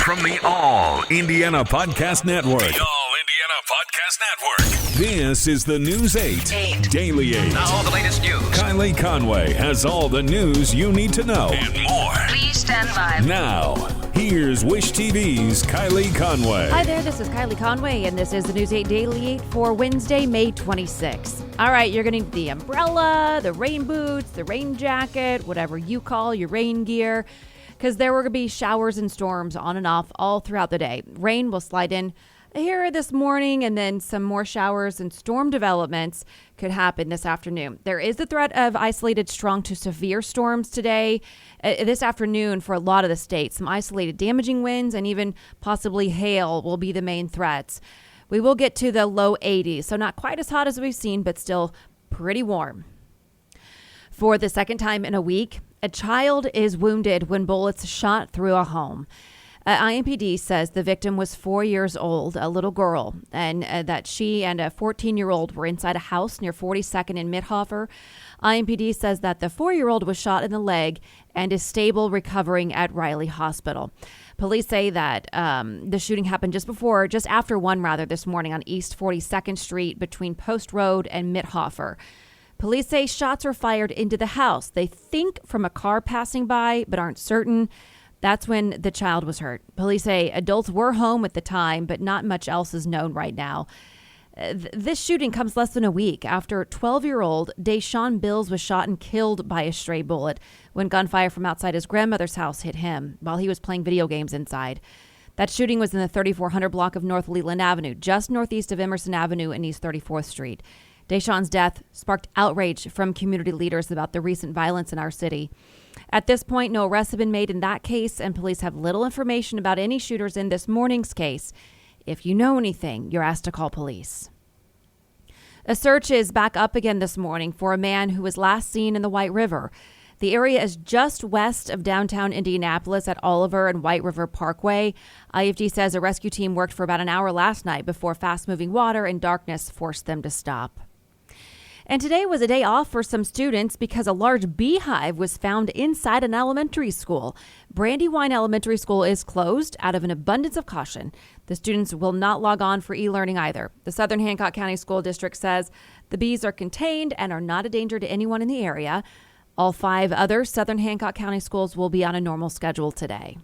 From the All Indiana Podcast Network. The All Indiana Podcast Network. This is the News 8 Daily 8. Now all the latest news. Kylie Conway has all the news you need to know. And more. Please stand by. Now, here's Wish TV's Kylie Conway. Hi there, this is Kylie Conway, and this is the News 8 Daily 8 for Wednesday, May 26th. All right, you're going to need the umbrella, the rain boots, the rain jacket, whatever you call your rain gear, because there will be showers and storms on and off all throughout the day. Rain will slide in here this morning, and then some more showers and storm developments could happen this afternoon. There is the threat of isolated strong to severe storms today, this afternoon for a lot of the states. Some isolated damaging winds and even possibly hail will be the main threats. We will get to the low 80s, so not quite as hot as we've seen, but still pretty warm. For the second time in a week, a child is wounded when bullets shot through a home. IMPD says the victim was 4 years old, a little girl, and that she and a 14-year-old were inside a house near 42nd and Mithofer. IMPD says that the 4-year-old was shot in the leg and is stable, recovering at Riley Hospital. Police say that the shooting happened just after 1 this morning on East 42nd Street between Post Road and Mithofer. Police say shots were fired into the house. They think from a car passing by, but aren't certain. That's when the child was hurt. Police say adults were home at the time, but not much else is known right now. This shooting comes less than a week after 12-year-old Deshaun Bills was shot and killed by a stray bullet when gunfire from outside his grandmother's house hit him while he was playing video games inside. That shooting was in the 3400 block of North Leland Avenue, just northeast of Emerson Avenue and East 34th Street. Deshaun's death sparked outrage from community leaders about the recent violence in our city. At this point, no arrests have been made in that case, and police have little information about any shooters in this morning's case. If you know anything, you're asked to call police. A search is back up again this morning for a man who was last seen in the White River. The area is just west of downtown Indianapolis at Oliver and White River Parkway. IFD says a rescue team worked for about an hour last night before fast-moving water and darkness forced them to stop. And today was a day off for some students because a large beehive was found inside an elementary school. Brandywine Elementary School is closed out of an abundance of caution. The students will not log on for e-learning either. The Southern Hancock County School District says the bees are contained and are not a danger to anyone in the area. All 5 other Southern Hancock County schools will be on a normal schedule today.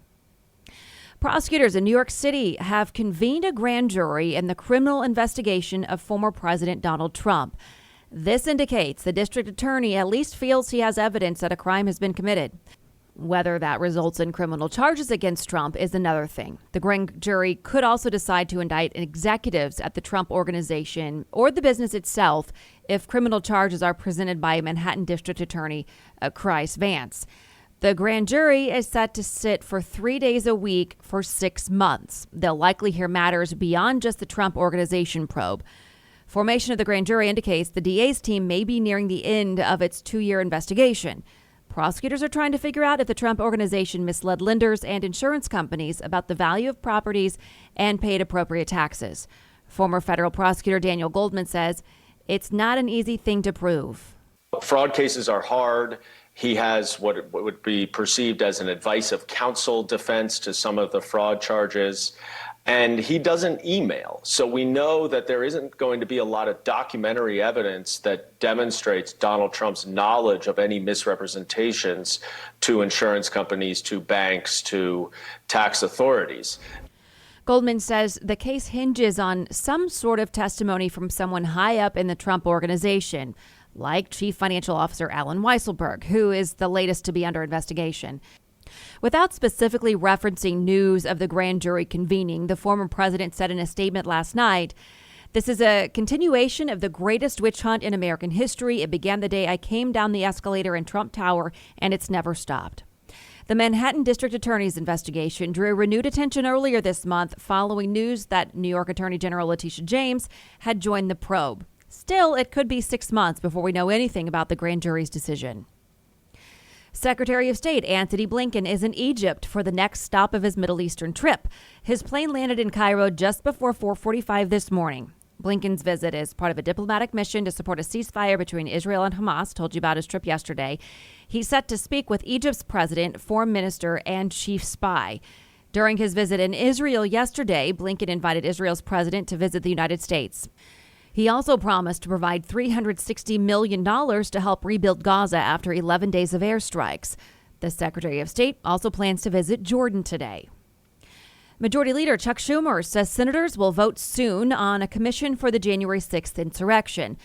Prosecutors in New York City have convened a grand jury in the criminal investigation of former President Donald Trump. This indicates the district attorney at least feels he has evidence that a crime has been committed. Whether that results in criminal charges against Trump is another thing. The grand jury could also decide to indict executives at the Trump Organization or the business itself if criminal charges are presented by Manhattan District Attorney Chris Vance. The grand jury is set to sit for 3 days a week for 6 months. They'll likely hear matters beyond just the Trump Organization probe. Formation of the grand jury indicates the DA's team may be nearing the end of its 2-year investigation. Prosecutors are trying to figure out if the Trump Organization misled lenders and insurance companies about the value of properties and paid appropriate taxes. Former federal prosecutor Daniel Goldman says it's not an easy thing to prove. Fraud cases are hard. He has what would be perceived as an advice of counsel defense to some of the fraud charges. And he doesn't email. So we know that there isn't going to be a lot of documentary evidence that demonstrates Donald Trump's knowledge of any misrepresentations to insurance companies, to banks, to tax authorities. Goldman says the case hinges on some sort of testimony from someone high up in the Trump Organization, like Chief Financial Officer Alan Weisselberg, who is the latest to be under investigation. Without specifically referencing news of the grand jury convening, the former president said in a statement last night, "This is a continuation of the greatest witch hunt in American history. It began the day I came down the escalator in Trump Tower, and it's never stopped." The Manhattan District Attorney's investigation drew renewed attention earlier this month following news that New York Attorney General Letitia James had joined the probe. Still, it could be 6 months before we know anything about the grand jury's decision. Secretary of State Antony Blinken is in Egypt for the next stop of his Middle Eastern trip. His plane landed in Cairo just before 4:45 this morning. Blinken's visit is part of a diplomatic mission to support a ceasefire between Israel and Hamas. Told you about his trip yesterday. He's set to speak with Egypt's president, foreign minister, and chief spy. During his visit in Israel yesterday, Blinken invited Israel's president to visit the United States. He also promised to provide $360 million to help rebuild Gaza after 11 days of airstrikes. The Secretary of State also plans to visit Jordan today. Majority Leader Chuck Schumer says senators will vote soon on a commission for the January 6th insurrection.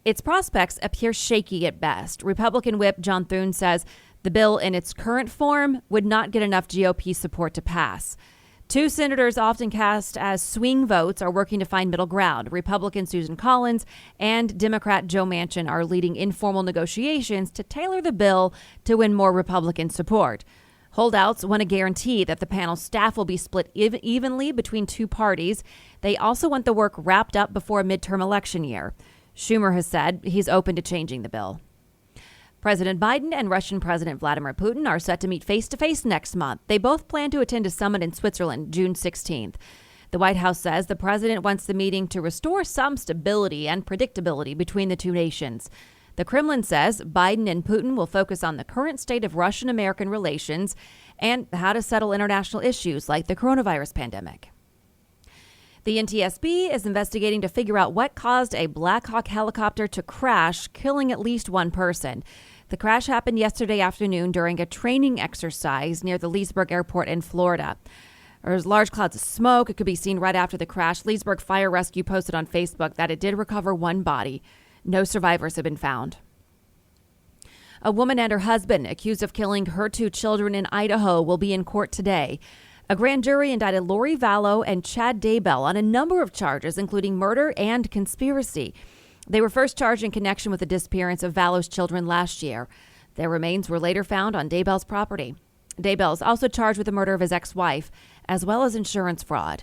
Its prospects appear shaky at best. Republican Whip John Thune says the bill in its current form would not get enough GOP support to pass. Two senators often cast as swing votes are working to find middle ground. Republican Susan Collins and Democrat Joe Manchin are leading informal negotiations to tailor the bill to win more Republican support. Holdouts want a guarantee that the panel's staff will be split evenly between two parties. They also want the work wrapped up before a midterm election year. Schumer has said he's open to changing the bill. President Biden and Russian President Vladimir Putin are set to meet face-to-face next month. They both plan to attend a summit in Switzerland June 16th. The White House says the president wants the meeting to restore some stability and predictability between the two nations. The Kremlin says Biden and Putin will focus on the current state of Russian-American relations and how to settle international issues like the coronavirus pandemic. The NTSB is investigating to figure out what caused a Black Hawk helicopter to crash, killing at least one person. The crash happened yesterday afternoon during a training exercise near the Leesburg Airport in Florida. There's large clouds of smoke. It could be seen right after the crash. Leesburg Fire Rescue posted on Facebook that it did recover one body. No survivors have been found. A woman and her husband accused of killing her two children in Idaho will be in court today. A grand jury indicted Lori Vallow and Chad Daybell on a number of charges, including murder and conspiracy. They were first charged in connection with the disappearance of Vallow's children last year. Their remains were later found on Daybell's property. Daybell is also charged with the murder of his ex-wife, as well as insurance fraud.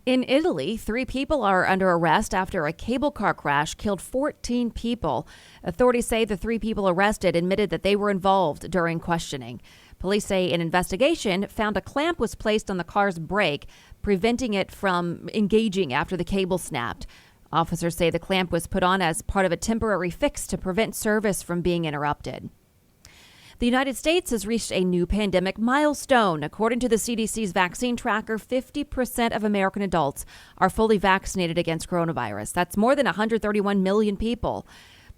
In Italy, 3 people are under arrest after a cable car crash killed 14 people. Authorities say the 3 people arrested admitted that they were involved during questioning. Police say an investigation found a clamp was placed on the car's brake, preventing it from engaging after the cable snapped. Officers say the clamp was put on as part of a temporary fix to prevent service from being interrupted. The United States has reached a new pandemic milestone. According to the CDC's vaccine tracker, 50% of American adults are fully vaccinated against coronavirus. That's more than 131 million people.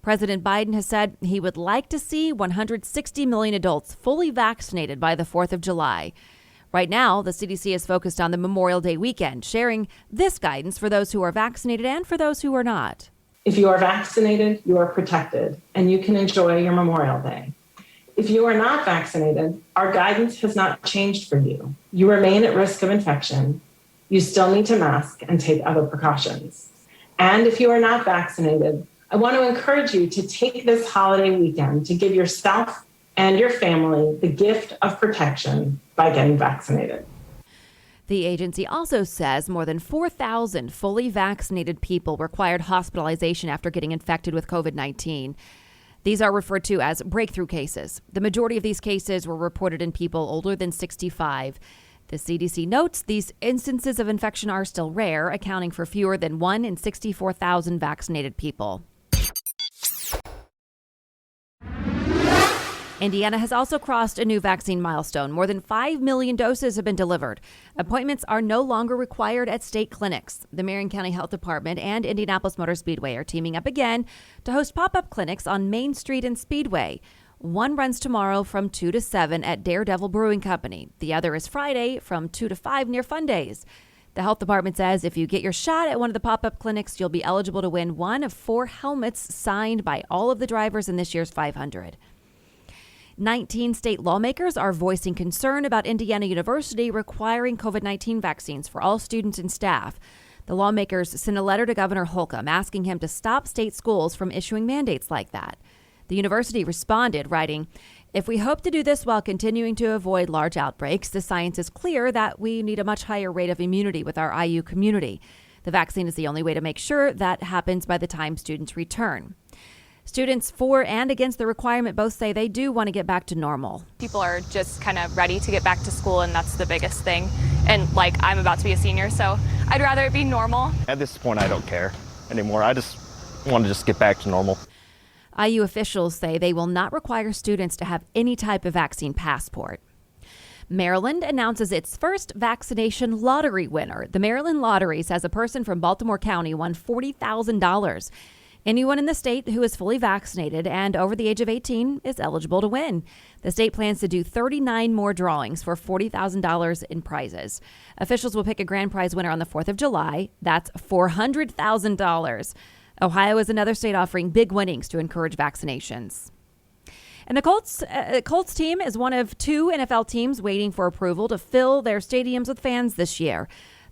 President Biden has said he would like to see 160 million adults fully vaccinated by the 4th of July. Right now, the CDC is focused on the Memorial Day weekend, sharing this guidance for those who are vaccinated and for those who are not. If you are vaccinated, you are protected, and you can enjoy your Memorial Day. If you are not vaccinated, our guidance has not changed for you. You remain at risk of infection. You still need to mask and take other precautions. And if you are not vaccinated, I want to encourage you to take this holiday weekend to give yourself and your family the gift of protection by getting vaccinated. The agency also says more than 4,000 fully vaccinated people required hospitalization after getting infected with COVID-19. These are referred to as breakthrough cases. The majority of these cases were reported in people older than 65. The CDC notes these instances of infection are still rare, accounting for fewer than 1 in 64,000 vaccinated people. Indiana has also crossed a new vaccine milestone. More than 5 million doses have been delivered. Appointments are no longer required at state clinics. The Marion County Health Department and Indianapolis Motor Speedway are teaming up again to host pop-up clinics on Main Street and Speedway. One runs tomorrow from 2 to 7 at Daredevil Brewing Company. The other is Friday from 2 to 5 near Fun Days. The health department says if you get your shot at one of the pop-up clinics, you'll be eligible to win one of 4 helmets signed by all of the drivers in this year's 500. 19 state lawmakers are voicing concern about Indiana University requiring COVID-19 vaccines for all students and staff. The lawmakers sent a letter to Governor Holcomb asking him to stop state schools from issuing mandates like that. The university responded, writing, "If we hope to do this while continuing to avoid large outbreaks, the science is clear that we need a much higher rate of immunity with our IU community. The vaccine is the only way to make sure that happens by the time students return." Students for and against the requirement both say they do want to get back to normal. People are just kind of ready to get back to school, and that's the biggest thing. And I'm about to be a senior, so I'd rather it be normal. At this point, I don't care anymore. I just want to get back to normal. IU officials say they will not require students to have any type of vaccine passport. Maryland announces its first vaccination lottery winner. The Maryland Lottery says a person from Baltimore County won $40,000. Anyone in the state who is fully vaccinated and over the age of 18 is eligible to win. The state plans to do 39 more drawings for $40,000 in prizes. Officials will pick a grand prize winner on the 4th of July. That's $400,000. Ohio is another state offering big winnings to encourage vaccinations. And the Colts team is one of two NFL teams waiting for approval to fill their stadiums with fans this year.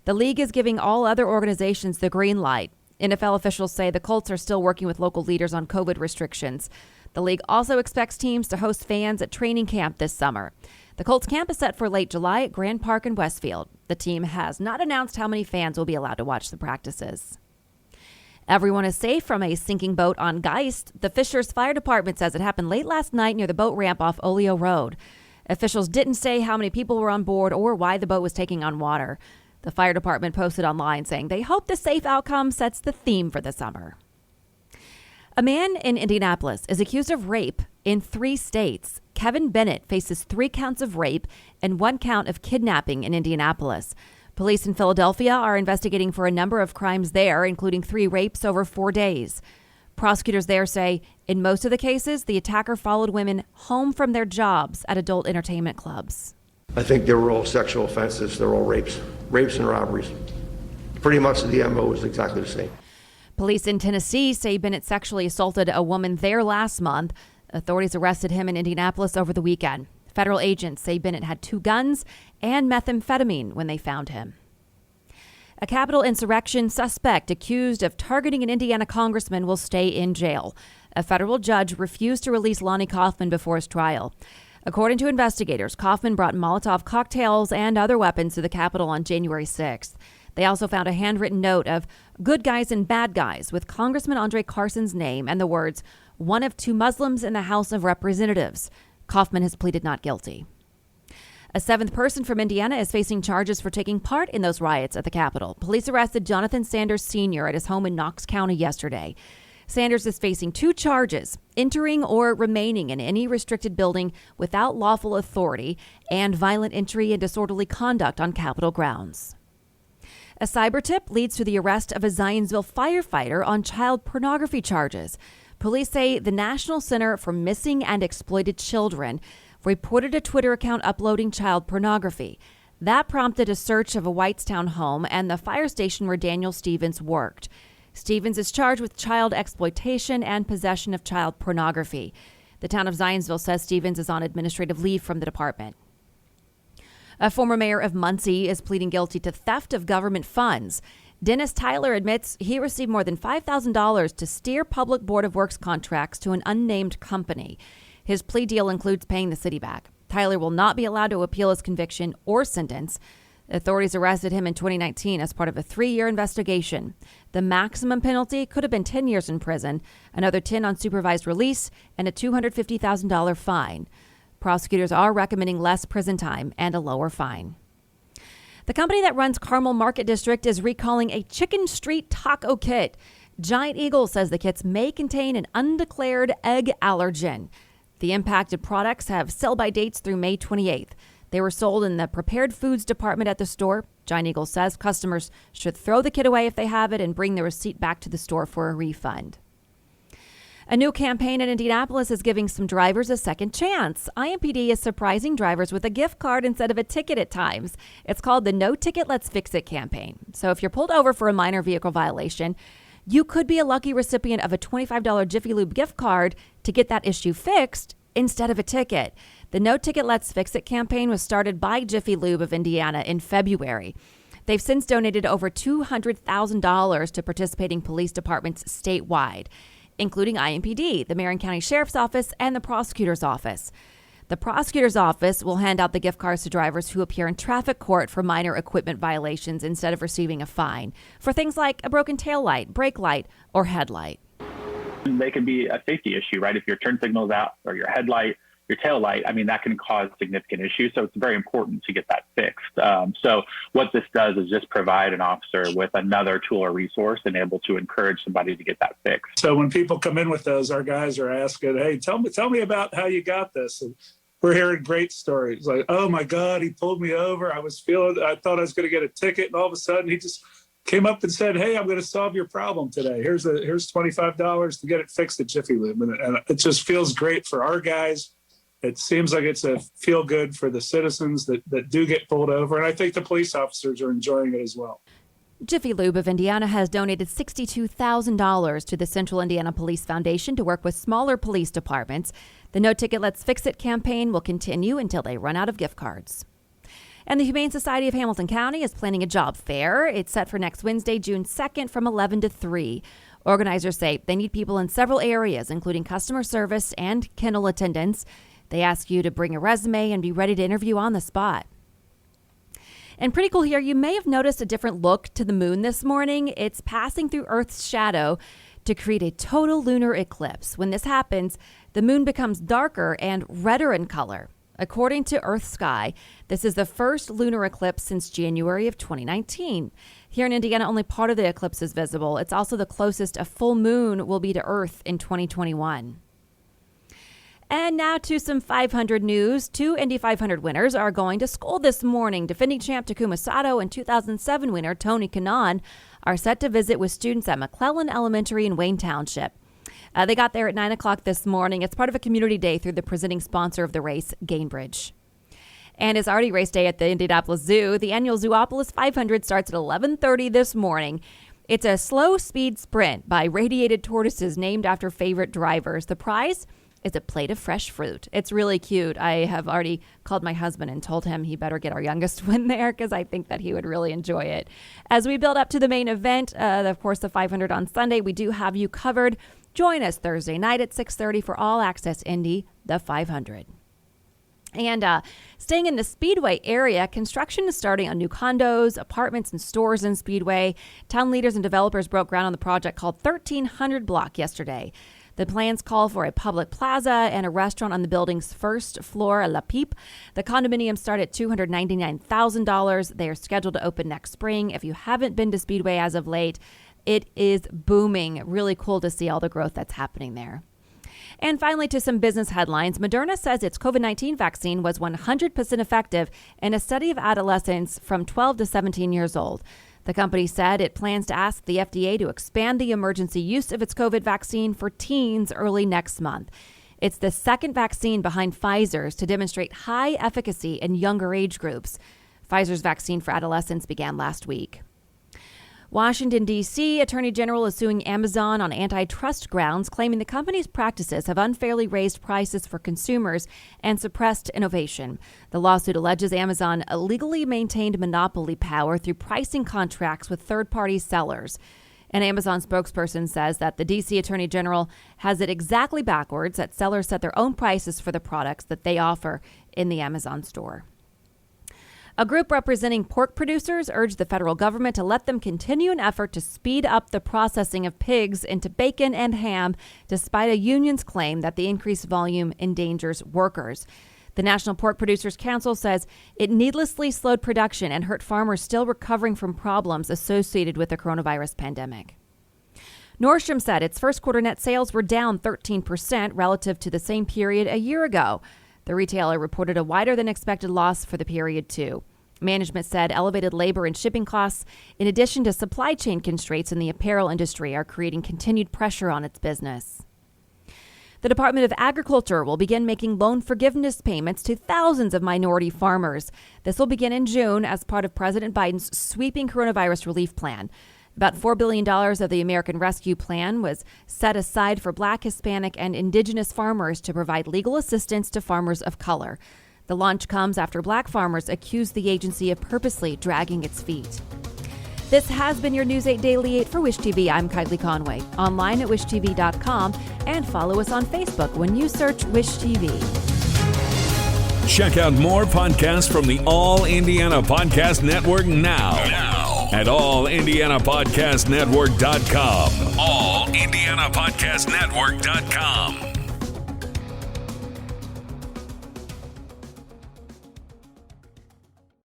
The league is giving all other organizations the green light. NFL officials say the Colts are still working with local leaders on COVID restrictions. The league also expects teams to host fans at training camp this summer. The Colts camp is set for late July at Grand Park in Westfield. The team has not announced how many fans will be allowed to watch the practices. Everyone is safe from a sinking boat on Geist. The Fishers Fire Department says it happened late last night near the boat ramp off Oleo Road. Officials didn't say how many people were on board or why the boat was taking on water. The fire department posted online saying they hope the safe outcome sets the theme for the summer. A man in Indianapolis is accused of rape in 3 states. Kevin Bennett faces 3 counts of rape and 1 count of kidnapping in Indianapolis. Police in Philadelphia are investigating for a number of crimes there, including 3 rapes over 4 days. Prosecutors there say in most of the cases, the attacker followed women home from their jobs at adult entertainment clubs. I think they were all sexual offenses. They're all rapes and robberies. Pretty much the MO is exactly the same. Police in Tennessee say Bennett sexually assaulted a woman there last month. Authorities arrested him in Indianapolis over the weekend. Federal agents say Bennett had 2 guns and methamphetamine when they found him. A Capitol insurrection suspect accused of targeting an Indiana congressman will stay in jail. A federal judge refused to release Lonnie Kaufman before his trial. According to investigators, Kaufman brought Molotov cocktails and other weapons to the Capitol on January 6th. They also found a handwritten note of good guys and bad guys with Congressman Andre Carson's name and the words, one of 2 Muslims in the House of Representatives. Kaufman has pleaded not guilty. A 7th person from Indiana is facing charges for taking part in those riots at the Capitol. Police arrested Jonathan Sanders Sr. at his home in Knox County yesterday. Sanders is facing 2 charges, entering or remaining in any restricted building without lawful authority and violent entry and disorderly conduct on Capitol grounds. A cyber tip leads to the arrest of a Zionsville firefighter on child pornography charges. Police say the National Center for Missing and Exploited Children reported a Twitter account uploading child pornography. That prompted a search of a Whitestown home and the fire station where Daniel Stevens worked. Stevens is charged with child exploitation and possession of child pornography. The town of Zionsville says Stevens is on administrative leave from the department. A former mayor of Muncie is pleading guilty to theft of government funds. Dennis Tyler admits he received more than $5,000 to steer public Board of Works contracts to an unnamed company. His plea deal includes paying the city back. Tyler will not be allowed to appeal his conviction or sentence. Authorities arrested him in 2019 as part of a 3-year investigation. The maximum penalty could have been 10 years in prison, another 10 on supervised release, and a $250,000 fine. Prosecutors are recommending less prison time and a lower fine. The company that runs Carmel Market District is recalling a Chicken Street taco kit. Giant Eagle says the kits may contain an undeclared egg allergen. The impacted products have sell-by dates through May 28th. They were sold in the prepared foods department at the store. Giant Eagle says customers should throw the kit away if they have it and bring the receipt back to the store for a refund. A new campaign in Indianapolis is giving some drivers a second chance. IMPD is surprising drivers with a gift card instead of a ticket at times. It's called the No Ticket, Let's Fix It campaign. So if you're pulled over for a minor vehicle violation, you could be a lucky recipient of a $25 Jiffy Lube gift card to get that issue fixed instead of a ticket. The No Ticket, Let's Fix It campaign was started by Jiffy Lube of Indiana in February. They've since donated over $200,000 to participating police departments statewide, including IMPD, the Marion County Sheriff's Office, and the Prosecutor's Office. The Prosecutor's Office will hand out the gift cards to drivers who appear in traffic court for minor equipment violations instead of receiving a fine for things like a broken taillight, brake light, or headlight. They can be a safety issue, right? If your turn signal's out or your headlight, your tail light, I mean, that can cause significant issues. So it's very important to get that fixed. So what this does is just provide an officer with another tool or resource and able to encourage somebody to get that fixed. So when people come in with those, our guys are asking, hey, tell me about how you got this. And we're hearing great stories. Like, oh my God, he pulled me over. I thought I was going to get a ticket. And all of a sudden he just came up and said, hey, I'm going to solve your problem today. Here's $25 to get it fixed at Jiffy Lube. And it just feels great for our guys. It seems like it's a feel good for the citizens that do get pulled over. And I think the police officers are enjoying it as well. Jiffy Lube of Indiana has donated $62,000 to the Central Indiana Police Foundation to work with smaller police departments. The No Ticket Let's Fix It campaign will continue until they run out of gift cards. And the Humane Society of Hamilton County is planning a job fair. It's set for next Wednesday, June 2nd from 11 to 3. Organizers say they need people in several areas, including customer service and kennel attendants. They ask you to bring a resume and be ready to interview on the spot. And pretty cool here, you may have noticed a different look to the moon this morning. It's passing through Earth's shadow to create a total lunar eclipse. When this happens, the moon becomes darker and redder in color. According to Earth Sky, this is the first lunar eclipse since January of 2019. Here in Indiana, only part of the eclipse is visible. It's also the closest a full moon will be to Earth in 2021. And now to some 500 news. 2 Indy 500 winners are going to school this morning. Defending champ Takuma Sato and 2007 winner Tony Kanaan are set to visit with students at McClellan Elementary in Wayne Township. They got there at 9 o'clock this morning. It's part of a community day through the presenting sponsor of the race, Gainbridge. And it's already race day at the Indianapolis Zoo. The annual Zoopolis 500 starts at 11:30 this morning. It's a slow speed sprint by radiated tortoises named after favorite drivers. The prize is a plate of fresh fruit. It's really cute. I have already called my husband and told him he better get our youngest one there because I think that he would really enjoy it. As we build up to the main event, of course, the 500 on Sunday, we do have you covered. Join us Thursday night at 6:30 for All Access Indy, the 500. And staying in the Speedway area, construction is starting on new condos, apartments, and stores in Speedway. Town leaders and developers broke ground on the project called 1300 Block yesterday. The plans call for a public plaza and a restaurant on the building's first floor, La Peep. The condominiums start at $299,000. They are scheduled to open next spring. If you haven't been to Speedway as of late, it is booming. Really cool to see all the growth that's happening there. And finally, to some business headlines. Moderna says its COVID-19 vaccine was 100% effective in a study of adolescents from 12 to 17 years old. The company said it plans to ask the FDA to expand the emergency use of its COVID vaccine for teens early next month. It's the second vaccine behind Pfizer's to demonstrate high efficacy in younger age groups. Pfizer's vaccine for adolescents began last week. Washington, D.C. Attorney General is suing Amazon on antitrust grounds, claiming the company's practices have unfairly raised prices for consumers and suppressed innovation. The lawsuit alleges Amazon illegally maintained monopoly power through pricing contracts with third-party sellers. An Amazon spokesperson says that the D.C. Attorney General has it exactly backwards, that sellers set their own prices for the products that they offer in the Amazon store. A group representing pork producers urged the federal government to let them continue an effort to speed up the processing of pigs into bacon and ham, despite a union's claim that the increased volume endangers workers. The National Pork Producers Council says it needlessly slowed production and hurt farmers still recovering from problems associated with the coronavirus pandemic. Nordstrom said its first quarter net sales were down 13% relative to the same period a year ago. The retailer reported a wider than expected loss for the period, too. Management said elevated labor and shipping costs, in addition to supply chain constraints in the apparel industry, are creating continued pressure on its business. The Department of Agriculture will begin making loan forgiveness payments to thousands of minority farmers. This will begin in June as part of President Biden's sweeping coronavirus relief plan. About $4 billion of the American Rescue Plan was set aside for Black, Hispanic, and Indigenous farmers to provide legal assistance to farmers of color. The launch comes after Black farmers accused the agency of purposely dragging its feet. This has been your News 8 Daily 8 for Wish TV. I'm Kylie Conway. Online at wishtv.com and follow us on Facebook when you search Wish TV. Check out more podcasts from the All Indiana Podcast Network now at allindianapodcastnetwork.com. allindianapodcastnetwork.com.